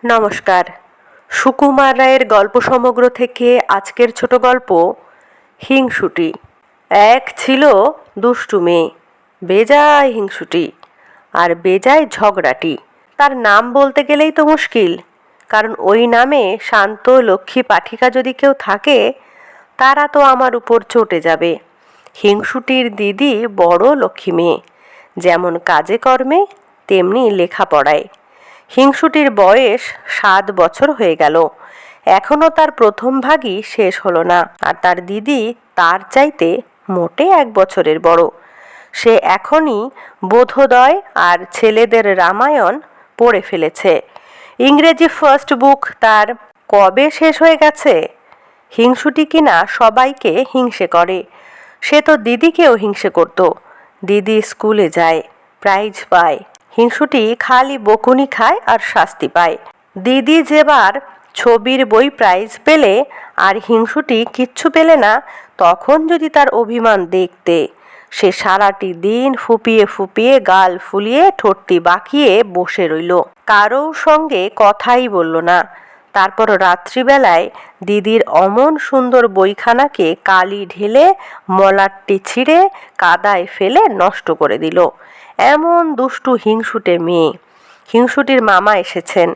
নমস্কার। সুকুমার রায়ের গল্প সমগ্র থেকে আজকের ছোট গল্প হিংসুটি। এক ছিল দুষ্টু মেয়ে, বেজায় হিংসুটি আর বেজায় ঝগড়াটি। তার নাম বলতে গেলেই তো মুশকিল, কারণ ওই নামে শান্ত লক্ষ্মী পাঠিকা যদি কেউ থাকে তারা তো আমার উপর চটে যাবে। হিংসুটির দিদি বড় লক্ষ্মী মেয়ে, যেমন কাজে কর্মে তেমনি লেখাপড়ায়। হিংসুটির বয়স 7 বছর হয়ে গেল, এখনও তার প্রথম ভাগই শেষ হলো না। আর তার দিদি তার চাইতে মোটে 1 বছরের বড়। সে এখনই বোধোদয় আর ছেলেদের রামায়ণ পড়ে ফেলেছে। ইংরেজি ফার্স্ট বুক তার কবে শেষ হয়ে গেছে। হিংসুটি কিনা সবাইকে হিংসে করে, সে তো দিদিকেও হিংসে করত। দিদি স্কুলে যায়, প্রাইজ পায়, হিংসুটি খালি বকুনি খায় আর শাস্তি পায়। দিদি যেবার ছবির বই প্রাইজ পেলে আর হিংসুটি কিচ্ছু পেলে না, তখন যদি তার অভিমান দেখতে, সে সারাটি দিন ফুপিয়ে ফুপিয়ে গাল ফুলিয়ে ঠোঁটটি বাঁকিয়ে বসে রইল, কারোর সঙ্গে কথাই বলল না। তারপর রাত্রিবেলায় দিদির অমন সুন্দর বইখানাকে কালি ঢেলে মলাটটি ছিঁড়ে কাদায় ফেলে নষ্ট করে দিল। এমন দুষ্টু হিংসুটে মেয়ে। হিংসুটির মামা এসেছেন,